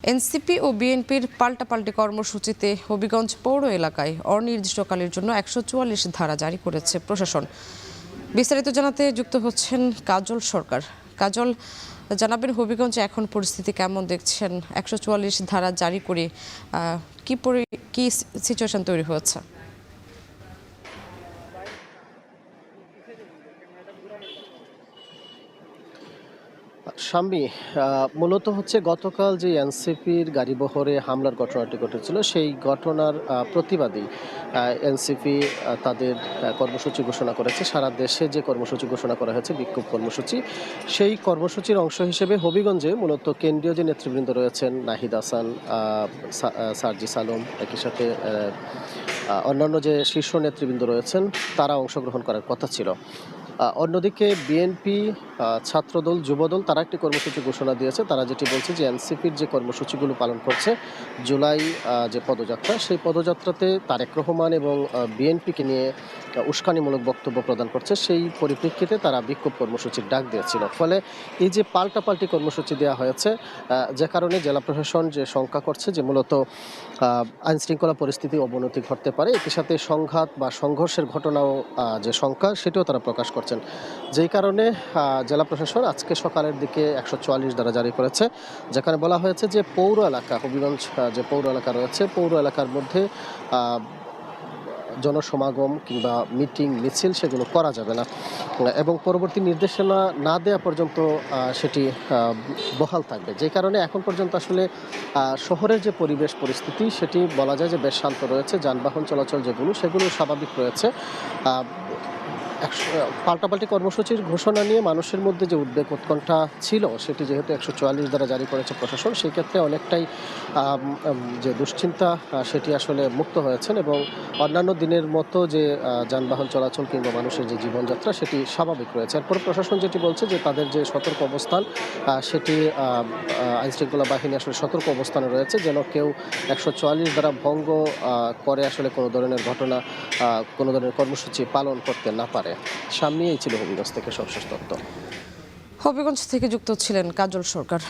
NCP ও বিএনপির পাল্টাপাল্টি কর্মসূচিতে হবিগঞ্জ পৌর এলাকায় অনির্দিষ্টকালের জন্য ১৪৪ ধারা জারি করেছে প্রশাসন। বিস্তারিত জানাতে যুক্ত হচ্ছেন কাজল সরকার। কাজল, জানাবেন হবিগঞ্জে এখন পরিস্থিতি কেমন দেখছেন? ১৪৪ ধারা জারি করে কি সিচুয়েশন তৈরি হয়েছে? শাম্মী, মূলত হচ্ছে গতকাল যে এনসিপির গাড়িবহরে হামলার ঘটনাটি ঘটেছিল সেই ঘটনার প্রতিবাদী এনসিপি তাদের কর্মসূচি ঘোষণা করেছে। সারা দেশে যে কর্মসূচি ঘোষণা করা হয়েছে বিক্ষোভ কর্মসূচি, সেই কর্মসূচির অংশ হিসেবে হবিগঞ্জে মূলত কেন্দ্রীয় যে নেতৃবৃন্দ রয়েছেন, নাহিদ হাসান, সার্জিস আলম, একই সাথে অন্যান্য যে শীর্ষ নেতৃবৃন্দ রয়েছেন তারা অংশগ্রহণ করার কথা ছিল। অন্যদিকে বিএনপি, ছাত্রদল, যুবদল তারা একটি কর্মসূচি ঘোষণা দিয়েছে। তারা যেটি বলছে যে এনসিপির যে কর্মসূচিগুলো পালন করছে, জুলাই যে পদযাত্রা, সেই পদযাত্রাতে তারেক রহমান এবং বিএনপিকে নিয়ে উস্কানিমূলক বক্তব্য প্রদান করছে, সেই পরিপ্রেক্ষিতে তারা বিক্ষোভ কর্মসূচির ডাক দিয়েছিল। ফলে এই যে পাল্টাপাল্টি কর্মসূচি দেওয়া হয়েছে, যে কারণে জেলা প্রশাসন যে শঙ্কা করছে যে মূলত আইনশৃঙ্খলা পরিস্থিতি অবনতি ঘটতে পারে, একই সাথে সংঘাত বা সংঘর্ষের ঘটনাও যে শঙ্কা, সেটাও তারা প্রকাশ করছেন। যেই কারণে জেলা প্রশাসন আজকে সকালের দিকে ১৪৪ ধারা জারি করেছে, যেখানে বলা হয়েছে যে পৌর এলাকা, হবিগঞ্জ যে পৌর এলাকা রয়েছে, পৌর এলাকার মধ্যে জনসমাগম কিংবা মিটিং মিছিল সেগুলো করা যাবে না এবং পরবর্তী নির্দেশনা না দেওয়া পর্যন্ত সেটি বহাল থাকবে। যে কারণে এখন পর্যন্ত আসলে শহরের যে পরিবেশ পরিস্থিতি সেটি বলা যায় যে বেশ শান্ত রয়েছে। যানবাহন চলাচল সেগুলো স্বাভাবিক রয়েছে। পাল্টাপাল্টি কর্মসূচির ঘোষণা নিয়ে মানুষের মধ্যে যে উদ্বেগ উৎকণ্ঠা ছিল, সেটি যেহেতু ১৪৪ দ্বারা জারি করেছে প্রশাসন, সেই ক্ষেত্রে অনেকটাই যে দুশ্চিন্তা সেটি আসলে মুক্ত হয়েছেন এবং অন্যান্য দিনের মতো যে যানবাহন চলাচল কিংবা মানুষের যে জীবনযাত্রা সেটি স্বাভাবিক রয়েছে। এরপর প্রশাসন যেটি বলছে যে তাদের যে সতর্ক অবস্থান, সেটি আইনশৃঙ্খলা বাহিনী আসলে সতর্ক অবস্থানে রয়েছে, যেন কেউ ১৪৪ দ্বারা ভঙ্গ করে আসলে কোনো ধরনের ঘটনা, কোনো ধরনের কর্মসূচি পালন করতে না পারে। সামনেই ছিল হবিগঞ্জ থেকে সর্বশেষ তথ্য। হবিগঞ্জ থেকে যুক্ত ছিলেন কাজল সরকার।